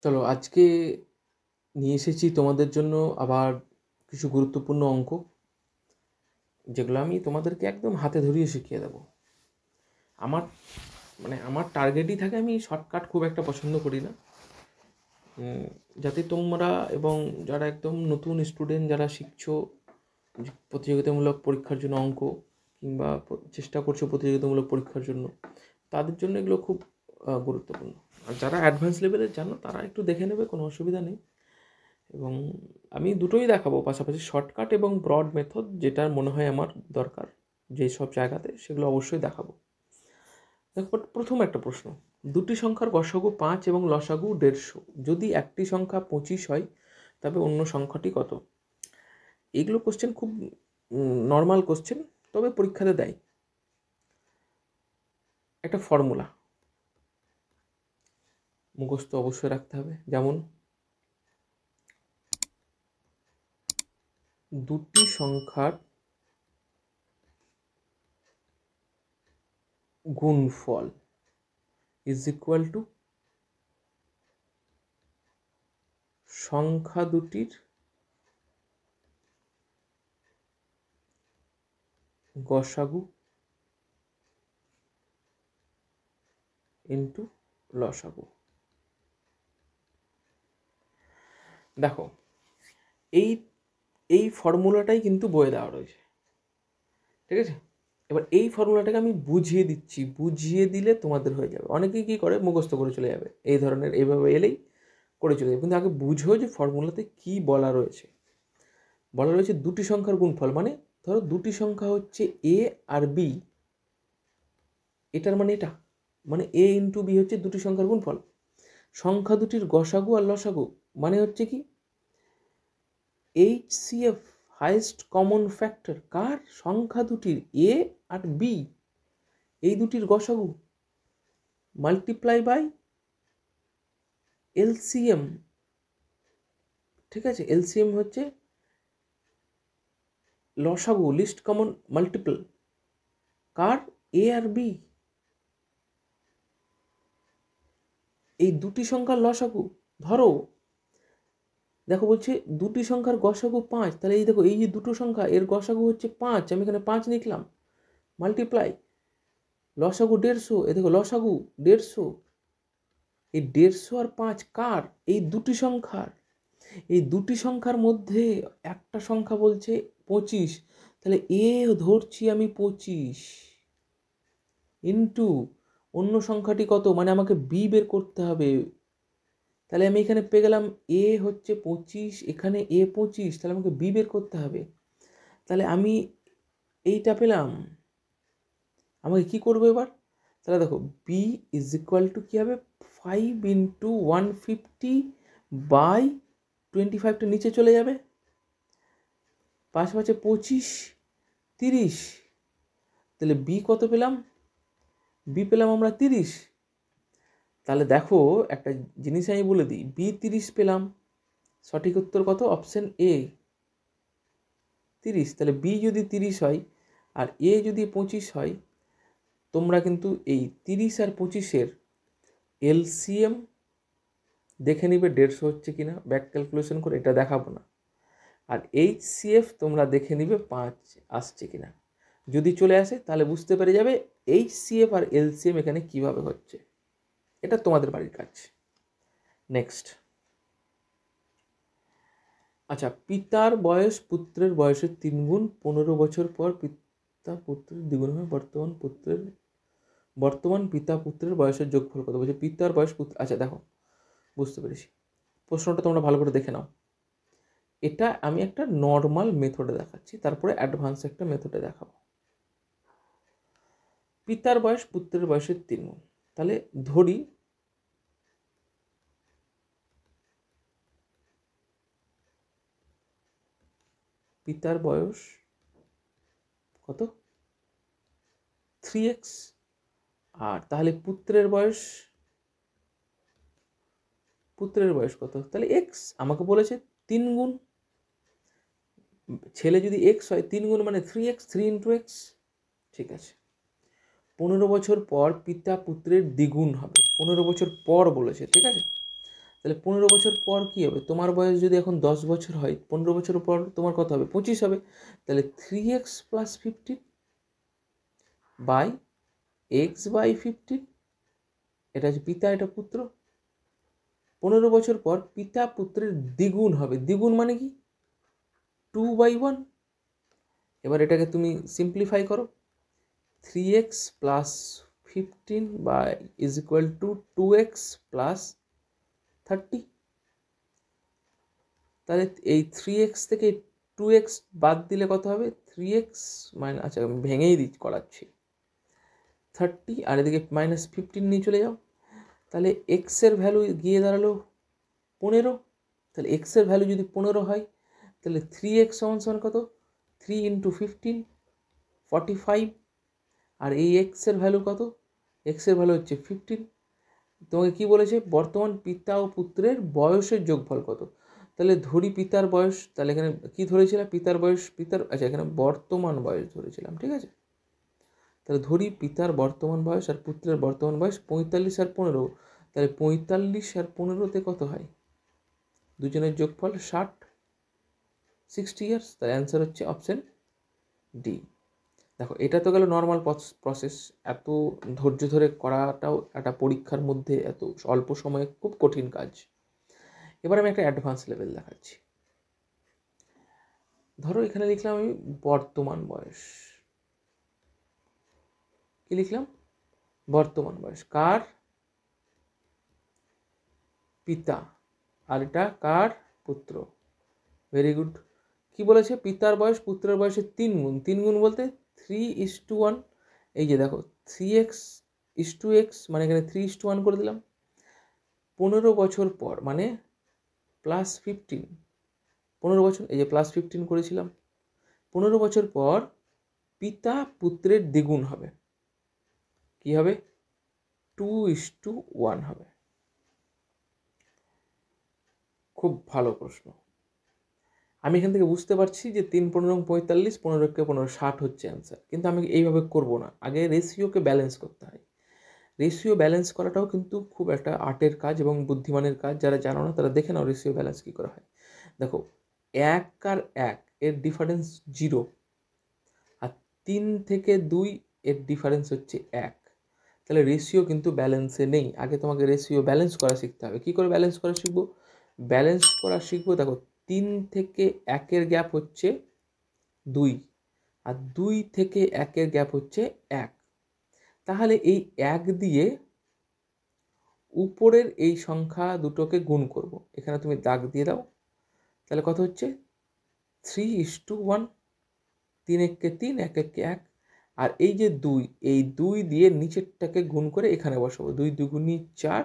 চলো আজকে নিয়ে এসেছি তোমাদের জন্য আবার কিছু গুরুত্বপূর্ণ অঙ্ক, যেগুলো আমি তোমাদেরকে একদম হাতে ধরিয়ে শিখিয়ে দেবো। আমার আমার টার্গেটই থাকে, আমি শর্টকাট খুব একটা পছন্দ করি না, যাতে তোমরা এবং যারা একদম নতুন স্টুডেন্ট যারা শিখছো প্রতিযোগিতামূলক পরীক্ষার জন্য অঙ্ক, কিংবা চেষ্টা করছো প্রতিযোগিতামূলক পরীক্ষার জন্য, তাদের জন্য এগুলো খুব গুরুত্বপূর্ণ। আর যারা অ্যাডভান্স লেভেলের জানো তারা একটু দেখে নেবে, কোনো অসুবিধা নেই। এবং আমি দুটোই দেখাবো পাশাপাশি, শর্টকাট এবং ব্রড মেথড, যেটা মনে হয় আমার দরকার যেই সব জায়গাতে, সেগুলো অবশ্যই দেখাবো। দেখো, প্রথম একটা প্রশ্ন, দুটি সংখ্যার গসাগু 5 এবং লসাগু 150, যদি একটি সংখ্যা 25 হয় তবে অন্য সংখ্যাটি কত? এগুলো কোশ্চেন খুব নর্মাল কোশ্চেন, তবে পরীক্ষাতে দেয়। একটা ফর্মুলা মুখস্থ অবশ্যই রাখতে হবে, যেমন দুটি সংখ্যার গুণফল ইজ ইকুয়াল টু সংখ্যা দুটির গসাগু ইন্টু লসাগু। দেখো, এই এই ফর্মুলাটাই কিন্তু বইয়ে দেওয়া রয়েছে, ঠিক আছে? এবার এই ফর্মুলাটাকে আমি বুঝিয়ে দিচ্ছি, বুঝিয়ে দিলে তোমাদের হয়ে যাবে। অনেকেই কী করে, মুখস্থ করে চলে যাবে, এই ধরনের এইভাবে এলেই করে চলে যাবে। কিন্তু আগে বুঝো যে ফর্মুলাতে কি বলা রয়েছে। বলা রয়েছে দুটি সংখ্যার গুণফল, মানে ধরো দুটি সংখ্যা হচ্ছে এ আর বি, এটার মানে এটা, মানে এ ইন্টু বি হচ্ছে দুটি সংখ্যার গুণফল। সংখ্যা দুটির গসাগু আর লসাগু মানে হচ্ছে কি, HCF, হাইয়েস্ট কমন ফ্যাক্টর, কার? সংখ্যা দুটির এ আর বি, এই দুটির গসাগু মাল্টিপ্লাই বাই LCM, ঠিক আছে? LCM হচ্ছে লসাগু, লিস্ট কমন মাল্টিপল, কার? এ আর বি। এই দুটি সংখ্যার লসাগু, ধরো দেখো বলছে দুটি সংখ্যার গসাগু 5, তাহলে এই দেখো, এই যে দুটো সংখ্যা এর গসাগু হচ্ছে 5, আমি এখানে 5 লিখলাম, মাল্টিপ্লাই লসাগু 150, এ দেখো লসাগু 150, এই 150 আর 5 কার? এই দুটি সংখ্যার। এই দুটি সংখ্যার মধ্যে একটা সংখ্যা বলছে 25, তাহলে এ ধরছি আমি 25 ইন্টু অন্য সংখ্যাটি কত, মানে আমাকে বি বের করতে হবে। তাহলে আমি এখানে পেয়ে গেলাম এ হচ্ছে 25, এখানে এ 25, তাহলে আমাকে বি বের করতে হবে। তাহলে আমি এইটা পেলাম, আমাকে কি করবো এবার? তাহলে দেখো, বি ইজ ইকুয়াল টু কী হবে, 5 ইন্টু 150 বাই 25টা নিচে চলে যাবে, 5 5 25, 30। তাহলে বি কত পেলাম? বি পেলাম আমরা 30। তাহলে দেখো, একটা জিনিস আমি বলে দিই, বি 30 পেলাম, সঠিক উত্তর কত? Option A 30। তাহলে বি যদি 30 হয় আর এ যদি 25 হয়, তোমরা কিন্তু এই 30 আর 25-এর LCM দেখে নিবে 150 হচ্ছে কিনা, ব্যাক ক্যালকুলেশন করে, এটা দেখাবো না। আর HCF তোমরা দেখে নিবে 5 আসছে কিনা। যদি চলে আসে তাহলে বুঝতে পেরে যাবে HCF আর LCM এখানে কিভাবে হচ্ছে। এটা তোমাদের বাড়ির কাজ। নেক্সট, আচ্ছা, পিতার বয়স পুত্রের বয়সের 3 গুণ, 15 বছর পর পিতা পুত্রের দ্বিগুণ হয়, বর্তমান পিতা পুত্রের বয়সের যোগফল কত? বলছে পিতার বয়স পুত্র। আচ্ছা দেখো, বুঝতে পেরেছি, প্রশ্নটা তোমরা ভালো করে দেখে নাও। এটা আমি একটা নর্মাল মেথডে দেখাচ্ছি, তারপরে অ্যাডভান্স একটা মেথডে দেখাবো। পিতার বয়স পুত্রের বয়সের 3 গুণ, তাহলে ধরি পিতার বয়স কত? 3x, আর তাহলে পুত্রের বয়স কত? তাহলে x, আমাকে বলেছে 3 গুণ, ছেলে যদি x হয় 3 গুণ মানে 3x, 3 ইন্টু x, ঠিক আছে। 15 বছর পর পিতা পুত্রের দ্বিগুণ হবে, 15 বছর পর বলেছে, ঠিক আছে। তাহলে 15 বছর পর কী হবে, তোমার বয়স যদি এখন 10 বছর হয়, 15 বছর পর তোমার কত হবে, 25 হবে। তাহলে 3x + 15 বাই x/15, এটা হচ্ছে পিতা, এটা পুত্র। 15 বছর পর পিতা পুত্রের দ্বিগুণ হবে, দ্বিগুণ মানে কি 2/1। এবার এটাকে তুমি সিম্পলিফাই করো, 3x + 15 = 2x + 30। তাহলে এই 3x থেকে 2x বাদ দিলে কত হবে, 3x আচ্ছা আমি ভেঙেই করাচ্ছি, 30, আর এদিকে -15 নিয়ে চলে যাও। তাহলে এক্সের ভ্যালু গিয়ে দাঁড়ালো 15। তাহলে এক্সের ভ্যালু যদি 15 হয়, তাহলে 3x = কত, 3 × 15 45। আর এই এক্সের ভ্যালু কত, এক্সের ভ্যালু হচ্ছে 15। তোমাকে কি বলেছে, বর্তমান পিতা ও পুত্রের বয়সের যোগফল কত। তাহলে ধরি পিতার বয়স, তাহলে এখানে কি ধরেছিলাম, পিতার বয়স, আচ্ছা এখানে বর্তমান বয়স ধরেছিলাম, ঠিক আছে। তাহলে ধরি পিতার বর্তমান বয়স আর পুত্রের বর্তমান বয়স 45 আর 15। তাহলে 45 আর 15তে কত হয়, দুজনের যোগফল 60 ইয়ার্স। তাহলে অ্যান্সার হচ্ছে অপশন ডি। দেখো এটা তো গেল নর্মাল প্রসেস, এত ধৈর্য ধরে করাটাও একটা পরীক্ষার মধ্যে এত অল্প সময়ে খুব কঠিন কাজ। এবার আমি একটা অ্যাডভান্স লেভেল দেখাচ্ছি। ধরো এখানে লিখলাম আমি বর্তমান বয়স, কি লিখলাম, বর্তমান বয়স কার, পিতা, আর এটা কার, পুত্র। Very good. কি বলেছে, পিতার বয়স পুত্রের বয়সের 3 গুণ। 3 গুণ বলতে 3:1। এই যে দেখো 3x:x, মানে এখানে 3:1 করে দিলাম। 15 বছর পর মানে +15, 15 বছর, এই যে +15 করেছিলাম। 15 বছর পর পিতা পুত্রের দ্বিগুণ হবে, কি হবে, 2:1 হবে। খুব ভালো প্রশ্ন। আমি এখান থেকে বুঝতে পারছি যে 3 15 45, 15 15 60 হচ্ছে অ্যান্সার, কিন্তু আমি এইভাবে করব না, আগে রেশিওকে ব্যালেন্স করতে হয়। রেশিও ব্যালেন্স করাটাও কিন্তু খুব একটা আর্টের কাজ এবং বুদ্ধিমানের কাজ। যারা জানো না তারা দেখে নাও রেশিও ব্যালেন্স কী করা হয়। দেখো 1 আর 1 এর ডিফারেন্স 0, আর 3 থেকে 2 এর ডিফারেন্স হচ্ছে 1। তাহলে রেশিও কিন্তু ব্যালেন্সে নেই। আগে তোমাকে রেশিও ব্যালেন্স করা শিখতে হবে। কী করে ব্যালেন্স করা শিখবো, দেখো 3 থেকে 1-এর গ্যাপ হচ্ছে 2, আর 2 থেকে 1-এর গ্যাপ হচ্ছে 1। তাহলে এই 1 দিয়ে উপরের এই সংখ্যা দুটোকে গুণ করব। এখানে তুমি দাগ দিয়ে দাও, তাহলে কত হচ্ছে 3:1। 3 একে 3, 1 একে 1। আর এই যে 2, এই 2 দিয়ে নিচেরটাকে গুণ করে এখানে বসাবো, 2 2 4,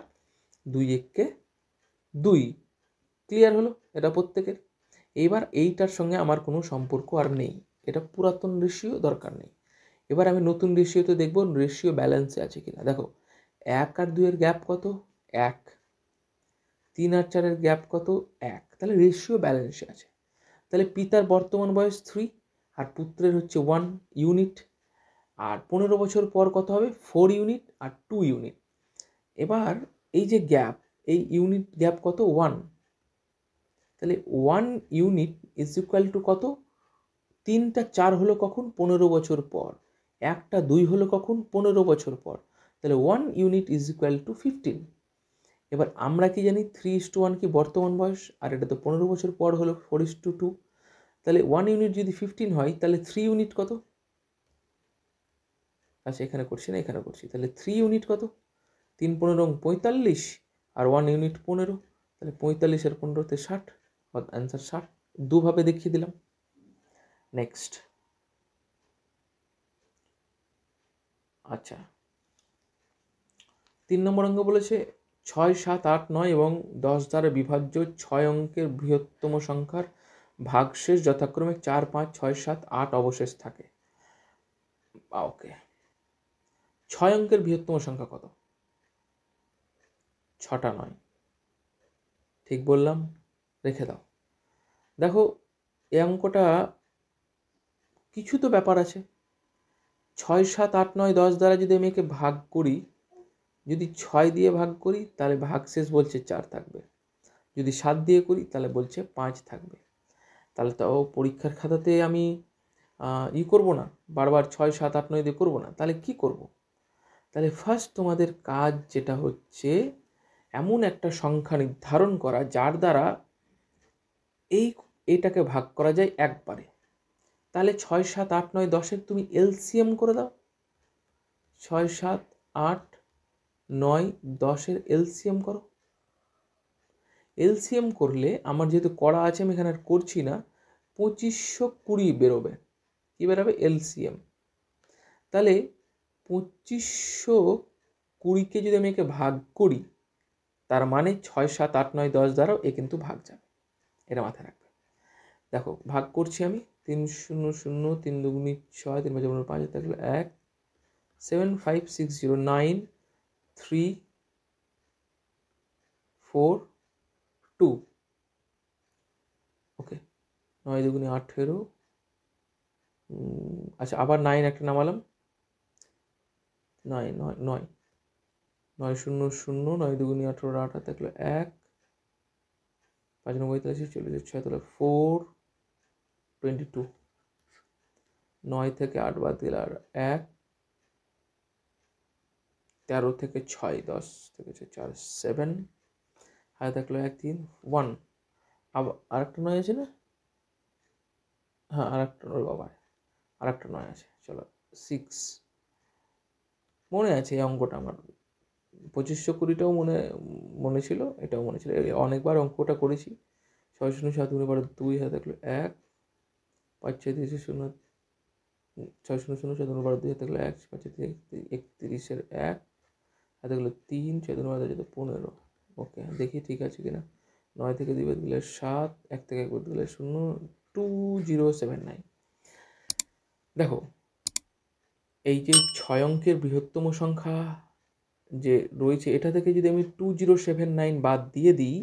2 একে 2। ক্লিয়ার হলো এটা প্রত্যেকের। এইবার এইটার সঙ্গে আমার কোনো সম্পর্ক আর নেই, এটা পুরাতন রেশিও, দরকার নেই। এবার আমি নতুন রেশিওতে দেখব রেশিও ব্যালেন্সে আছে কিনা। দেখো 1 আর 2 এর গ্যাপ কত, 1। 3 আর 4 এর গ্যাপ কত, 1। তাহলে রেশিও ব্যালেন্সে আছে। তাহলে পিতার বর্তমান বয়স 3 আর পুত্রের হচ্ছে 1 ইউনিট। আর 15 বছর পর কত হবে, 4 ইউনিট আর 2 ইউনিট। এবার এই যে গ্যাপ, এই ইউনিট গ্যাপ কত, 1। তাহলে 1 ইউনিট = কত, 3টা 4 হলো কখন, 15 বছর পর। 1টা 2 হলো কখন, 15 বছর পর। তাহলে 1 ইউনিট = 15। এবার আমরা কি জানি 3:1 কি বর্তমান বয়স, আর এটা তো 15 বছর পর হলো 4:2। তাহলে 1 ইউনিট যদি 15 হয়, তাহলে 3 ইউনিট কত, আচ্ছা এখানে করছি না, এখানে করছি। তাহলে 3 ইউনিট কত, 3 15 45, আর 1 ইউনিট 15। তাহলে 45 আর 15তে 60, অ্যান্সার 60। দুভাবে দেখিয়ে দিলাম। নেক্সট, আচ্ছা 3 নম্বর অঙ্ক বলেছে 6 7 8 9 এবং 10 দ্বারা বিভাজ্য 6 অঙ্কের বৃহত্তম সংখ্যার ভাগশেষ যথাক্রমে 4 5 6 7 8 অবশেষ থাকে। ওকে, 6 অঙ্কের বৃহত্তম সংখ্যা কত, 6টা নয়, ঠিক বললাম, রেখে দাও। দেখো এই অঙ্কটা কিছু তো ব্যাপার আছে। 6 7 8 9 10 দ্বারা যদি আমি একে ভাগ করি, যদি 6 দিয়ে ভাগ করি, তাহলে ভাগশেষ বলছে 4 থাকবে। যদি 7 দিয়ে করি তাহলে বলছে 5 থাকবে। তাহলে তো পরীক্ষার খাতাতে আমি করব না, বারবার 6, 7, 8, 9 দিয়ে করবো না। তাহলে কি করব? তাহলে ফার্স্ট তোমাদের কাজ যেটা হচ্ছে এমন একটা সংখ্যা নির্ধারণ করা যার দ্বারা এইটাকে ভাগ করা যায় একবারে। তাহলে 6, 7, 8, 9, 10-এর তুমি এলসিএম করে দাও। 6, 7, 8, 9, 10-এর এলসিএম করো। এলসিএম করলে আমার যেহেতু করা আছে আমি এখানে আর করছি না, 2520 বেরোবে। কি বেরোবে? এলসিএম। তাহলে 2520কে যদি আমি একে ভাগ করি, তার মানে 6, 7, 8, 9, 10 দ্বারাও এ কিন্তু ভাগ যাবে। এটা মাথায় রাখবে। দেখো ভাগ করছি আমি, 3 0 0, 3 2 6, 3 5 5 থাকলে 1, 7 5 6 0 9 3 4 2। ওকে, 9 2 18। আচ্ছা, আবার 9 একটা নামালাম, 9 9 9 9 0 0, 9 2 18 8 থাকলে 1, 5 9 45 40 6 তাহলে 4 22। 9 থেকে 8 বাদ দিলে আর 1, 13 থেকে 6 10 থেকে 4 7, হাতে থাকলো 1 3 1। আবার আরেকটা 9 আছে না? হ্যাঁ, আরেকটা, ওর বাবা আরেকটা 9 আছে। চলো 6। মনে আছে এই অঙ্কটা আমার, 2520টাও মনে ছিল, এটাও মনে ছিল, অনেকবার অঙ্কটা করেছি। 6 0 7 2, হাতে থাকলো 1, 5 6 3 0, 6 0 0 7 2, হাতে থাকলো 1, 5 31-এর 1, হাতে থাকলো 3, 6 2 15। ওকে, দেখি ঠিক আছে কিনা। 9 থেকে 2 বাদ দিলে 7, 1 থেকে 1 বাদ দিলে 0, 2079। দেখো এই যে 6 অঙ্কের বৃহত্তম সংখ্যা যে রয়েছে, এটা থেকে যদি আমি 2079 বাদ দিয়ে দিই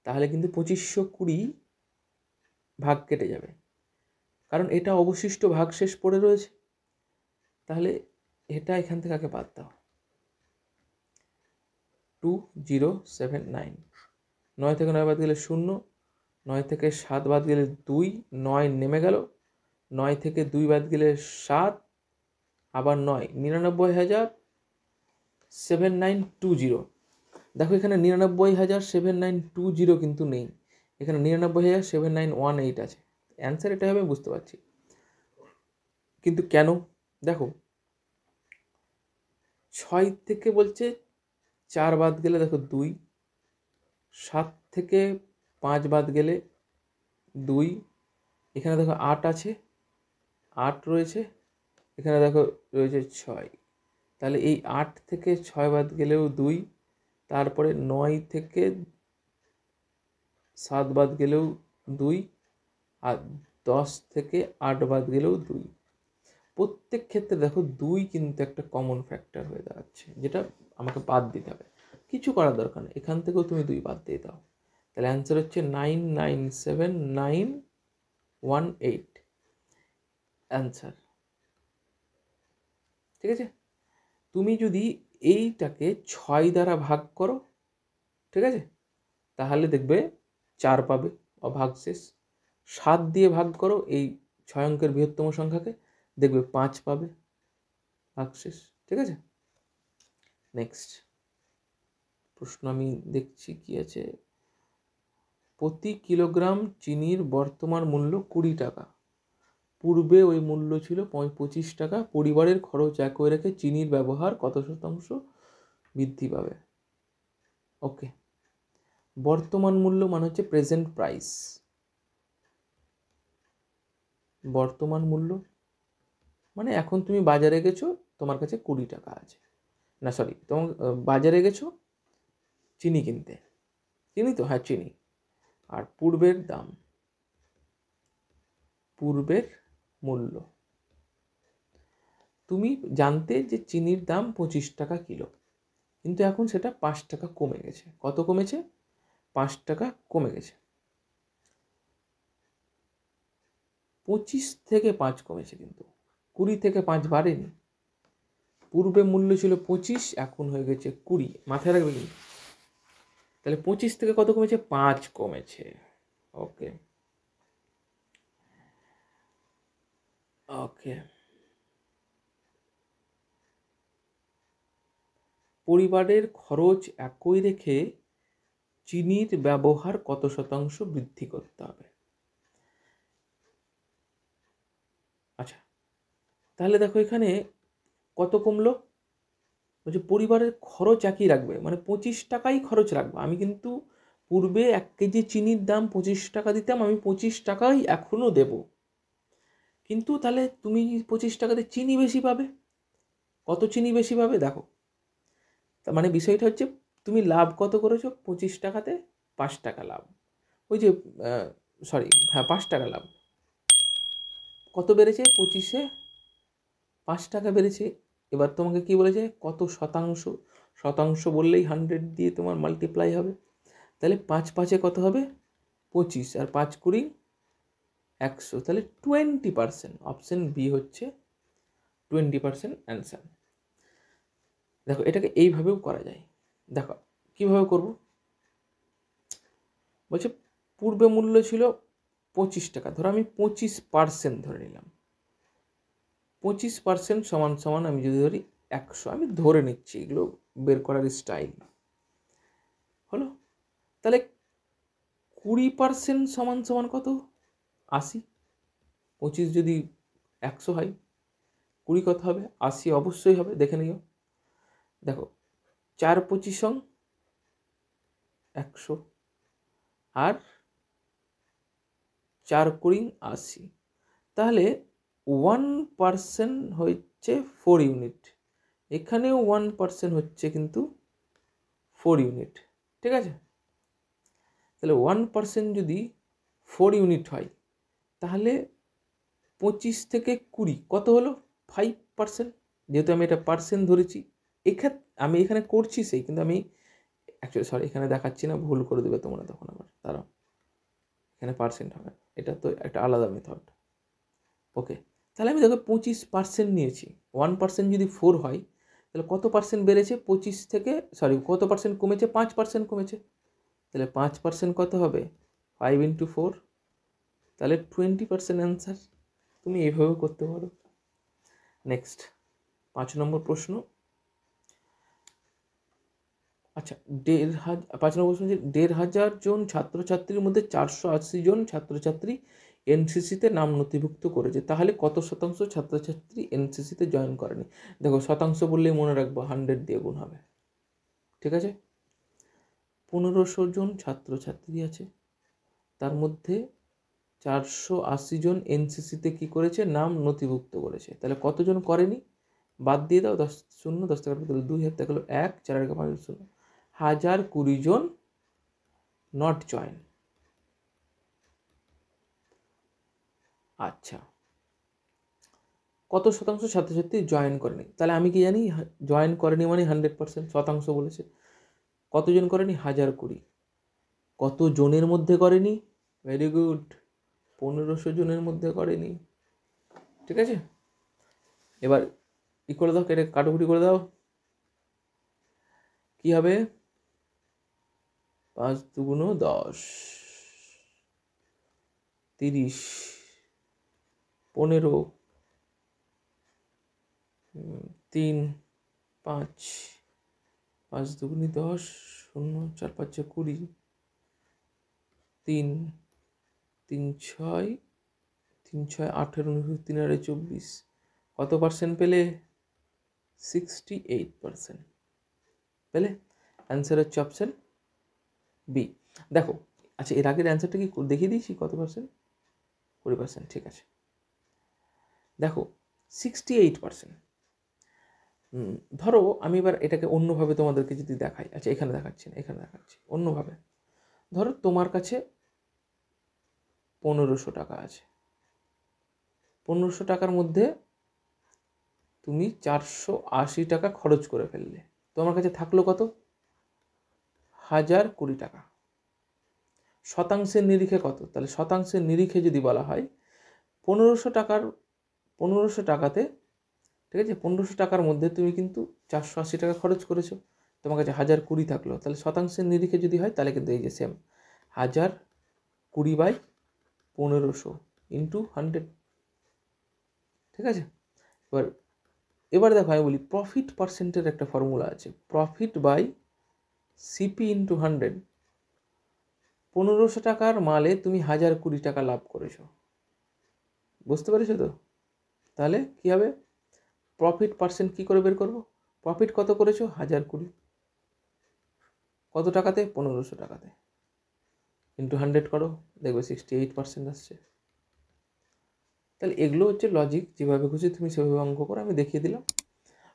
তাহলে কিন্তু 2520 ভাগ কেটে যাবে, কারণ এটা অবশিষ্ট ভাগশেষ পড়ে রয়েছে। তাহলে এটা এখান থেকে আগে বাদ দাও, 2079। 9 থেকে 9 বাদ গেলে 0, 9 থেকে 7 বাদ গেলে 2, 9 নেমে গেল, 9 থেকে 2 বাদ গেলে 7, আবার 9, 99,7920। দেখো এখানে 99,7920 কিন্তু নেই, এখানে 99,7918 আছে। অ্যান্সার এটা হবে, বুঝতে পারছি, কিন্তু কেন? দেখো 6 থেকে বলছে 4 বাদ গেলে দেখো 2, 7 থেকে 5 বাদ গেলে 2, এখানে দেখো 8 আছে, 8 রয়েছে, এখানে দেখো রয়েছে 6। তাহলে এই 8 থেকে 6 বাদ গেলেও 2, তারপরে 9 থেকে 7 বাদ গেলেও 2, আর 10 থেকে 8 বাদ গেলেও 2। প্রত্যেক ক্ষেত্রে দেখো 2 কিন্তু একটা কমন ফ্যাক্টর হয়ে দাঁড়াচ্ছে, যেটা আমাকে বাদ দিতে হবে। কিছু করার দরকার নেই, এখান থেকেও তুমি 2 বাদ দিয়ে দাও। তাহলে অ্যান্সার হচ্ছে 997918 অ্যান্সার। ঠিক আছে, তুমি যদি এইটাকে 6 দ্বারা ভাগ করো, ঠিক আছে, তাহলে দেখবে 4 পাবে, অভাগশেষ। 7 দিয়ে ভাগ করো এই 6 অঙ্কের বৃহত্তম সংখ্যাকে, দেখবে 5 পাবে, ভাগশেষ। ঠিক আছে, নেক্সট প্রশ্ন আমি দেখছি কি আছে। প্রতি কিলোগ্রাম চিনির বর্তমান মূল্য 20 টাকা, পূর্বে ওই মূল্য ছিল 25 টাকা। পরিবারের খরচ একই রেখে চিনির ব্যবহার কত শতাংশ বৃদ্ধি পাবে? ওকে, বর্তমান মূল্য মানে হচ্ছে প্রেজেন্ট প্রাইস। বর্তমান মূল্য মানে এখন তুমি বাজারে গেছো, তোমার কাছে 20 টাকা আছে, না সরি, তোমার বাজারে গেছো চিনি কিনতে, চিনি তো, হ্যাঁ চিনি, আর পূর্বের দাম, পূর্বের মূল্য। তুমি জানতে যে চিনির দাম 25 টাকা কিলো, কিন্তু এখন সেটা 5 টাকা কমে গেছে। কত কমেছে? 5 টাকা কমে গেছে। 25 থেকে 5 কমেছে, কিন্তু 20 থেকে 5 বাড়েনি। পূর্বে মূল্য ছিল 25, এখন হয়ে গেছে 20। মাথায় রাখবে কিন্তু তাহলে 25 থেকে কত কমেছে? 5 কমেছে। ওকে ওকে। পরিবারের খরচ একই রেখে চিনির ব্যবহার কত শতাংশ বৃদ্ধি করতে হবে? আচ্ছা, তাহলে দেখো এখানে কত কমলো? বলছে পরিবারের খরচ একই রাখবে, মানে 25 টাকাই খরচ রাখবে। আমি কিন্তু পূর্বে 1 কেজি চিনির দাম 25 টাকা দিতাম, আমি 25 টাকাই এখনও দেব। কিন্তু তাহলে তুমি 25 টাকাতে চিনি বেশি পাবে। কত চিনি বেশি পাবে দেখো, তার মানে বিষয়টা হচ্ছে তুমি লাভ কত করেছো? 25 টাকাতে 5 টাকা লাভ। ওই যে সরি, হ্যাঁ 5 টাকা লাভ। কত বেড়েছে? 25-এ 5 টাকা বেড়েছে। এবার তোমাকে কি বলেছে? কত শতাংশ? শতাংশ বললেই 100 দিয়ে তোমার মাল্টিপ্লাই হবে। তাহলে 5 5-এ কত হবে? 25, আর 5 20 100, তাহলে 20%। অপশন বি হচ্ছে 20% অ্যান্সার। দেখো এটাকে এইভাবেও করা যায়। দেখো কীভাবে করব? বলছে পূর্বে মূল্য ছিল 25 টাকা, ধরো আমি 25% ধরে নিলাম। 25% সমান সমান আমি যদি ধরি 100, আমি ধরে নিচ্ছি, এগুলো বের করার স্টাইল হলো। তাহলে 20% সমান সমান কত? 80। 25 যদি 100 হয়, 20 কত হবে? 80 অবশ্যই হবে, দেখে নিও। দেখো 4 25 100, আর 4 20 80, তাহলে 1% হচ্ছে 4 ইউনিট। এখানেও 1% হচ্ছে কিন্তু 4 ইউনিট, ঠিক আছে? তাহলে 1% যদি 4 ইউনিট হয়, তাহলে 25 থেকে 20 কত হলো? 5%। যেহেতু আমি এটা পার্সেন্ট ধরেছি, আমি এখানে করছি সেই, কিন্তু আমি অ্যাকচুয়ালি সরি এখানে দেখাচ্ছি না, ভুল করে দেবে তোমরা তখন আবার, দাঁড়াও, এখানে পার্সেন্ট হবে, এটা তো একটা আলাদা মেথড। ওকে, তাহলে আমি দেখো 25% নিয়েছি। 1% যদি 4 হয়, তাহলে কত পার্সেন্ট বেড়েছে? 25 থেকে সরি কত পার্সেন্ট কমেছে? 5% কমেছে। তাহলে 5% কত হবে? 5 × 4, তাহলে 20% অ্যান্সার। তুমি এইভাবেও করতে পারো। নেক্সট 5 নম্বর প্রশ্ন। আচ্ছা, 5 নম্বর প্রশ্ন, 1,500 জন ছাত্রছাত্রীর মধ্যে 480 জন ছাত্রছাত্রী এনসিসিতে নাম নথিভুক্ত করেছে, তাহলে কত শতাংশ ছাত্রছাত্রী এনসিসিতে জয়েন করেনি? দেখো শতাংশ বললেই মনে রাখবো 100 দিয়ে গুণ হবে, ঠিক আছে? 1500 জন ছাত্রছাত্রী আছে, তার মধ্যে 480 জন এনসিসিতে কী করেছে? নাম নথিভুক্ত করেছে। তাহলে কতজন করেনি? বাদ দিয়ে দাও, 10 শূন্য, 10 টাকার ভিতরে 2 হাতে গেলো 1, 4 টাকা 5 শূন্য, 1020 জন নট জয়েন। আচ্ছা, কত শতাংশ ছাত্রছাত্রী জয়েন করেনি? তাহলে আমি কি জানি? জয়েন করেনি মানে 100%, শতাংশ বলেছে। কতজন করেনি? 1020। কত জনের মধ্যে করেনি? ভেরি গুড, 1500 জনের মধ্যে করেনি, ঠিক আছে? এবার করে দাও, কেটে কাটাকুটি করে দাও, কি হবে? 5 2 10, 30, 15, 3 5, 5 2 10, 0 4 5 20, 3 3 6, 3 6 18, 3 আর 24, কত পার্সেন্ট পেলে? 68% পেলে। অ্যান্সার হচ্ছে অপশান বি। দেখো আচ্ছা, এর আগের অ্যান্সারটা কি দেখিয়ে দিয়েছি? কত পার্সেন্ট? 20%, ঠিক আছে। দেখো 68%। ধরো আমি এবার এটাকে অন্যভাবে তোমাদেরকে যদি দেখাই, আচ্ছা এখানে দেখাচ্ছি না, এখানে দেখাচ্ছি অন্যভাবে। ধরো তোমার কাছে 1500 টাকা আছে, 1500 টাকার মধ্যে তুমি 480 টাকা খরচ করে ফেললে, তোমার কাছে থাকলো কত? 1020 টাকা। শতাংশের নিরিখে কত? তাহলে শতাংশের নিরিখে যদি বলা হয় 1500 টাকাতে, ঠিক আছে, 1500 টাকার মধ্যে তুমি কিন্তু 480 টাকা খরচ করেছো, তোমার কাছে 1020 থাকলো, তাহলে শতাংশের নিরিখে যদি হয় তাহলে কিন্তু এই যে সেম 1020/1500 ইন্টু 100। ঠিক আছে, এবার দেখো আমি বলি প্রফিট পার্সেন্টের একটা ফর্মুলা আছে, প্রফিট বাই সিপি ইন্টু 100। 1500 টাকার মালে তুমি 1020 টাকা লাভ করেছো, বুঝতে পেরেছো তো? তাহলে কী হবে, প্রফিট পার্সেন্ট কী করে বের করবো? প্রফিট কত করেছো? 1020। কত টাকাতে? 1500 টাকাতে। ইন্টু 100 করো, দেখবে 68% আসছে। তাহলে এগুলো হচ্ছে লজিক, যেভাবে খুশি তুমি সেভাবে অঙ্ক করো, আমি দেখিয়ে দিলাম।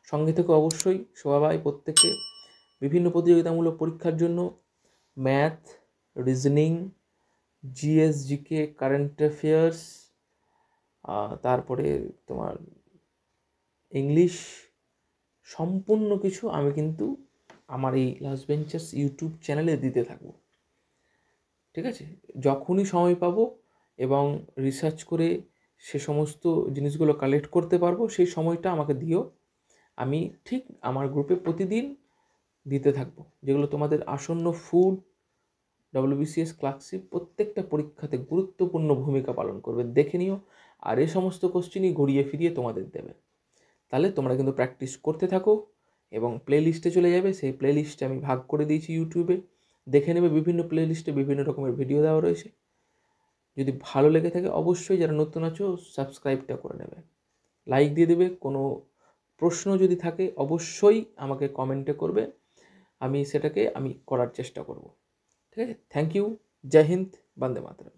সঙ্গে থেকে অবশ্যই সবাই প্রত্যেকে বিভিন্ন প্রতিযোগিতামূলক পরীক্ষার জন্য math, reasoning, GS, GK, current affairs, তারপরে তোমার ইংলিশ, সম্পূর্ণ কিছু আমি কিন্তু আমার এই লাস্ট বেঞ্চার্স ইউটিউব চ্যানেলে দিতে থাকবো। ঠিক আছে, যখনই সময় পাবো এবং রিসার্চ করে সে সমস্ত জিনিসগুলো কালেক্ট করতে পারবো, সেই সময়টা আমাকে দিও। আমি ঠিক আমার গ্রুপে প্রতিদিন দিতে থাকবো, যেগুলো তোমাদের আসন্ন ফুড, WBCS, ক্লার্কশিপ প্রত্যেকটা পরীক্ষাতে গুরুত্বপূর্ণ ভূমিকা পালন করবে, দেখে নিও। আর এই সমস্ত কোশ্চেনই ঘুরিয়ে ফিরিয়ে তোমাদের দেবে। তাহলে তোমরা কিন্তু প্র্যাকটিস করতে থাকো এবং প্লে লিস্টে চলে যাবে। সেই প্লে লিস্টে আমি ভাগ করে দিয়েছি ইউটিউবে, দেখে নেবে। বিভিন্ন প্লে লিস্টে বিভিন্ন রকমের ভিডিও দেওয়া রয়েছে। যদি ভালো লেগে থাকে অবশ্যই যারা নতুন আছো সাবস্ক্রাইবটা করে নেবে, লাইক দিয়ে দেবে। কোনো প্রশ্ন যদি থাকে অবশ্যই আমাকে কমেন্টে করবে, আমি সেটাকে করার চেষ্টা করব। ঠিক আছে, থ্যাংক ইউ, জয় হিন্দ, বন্দে মাতরম।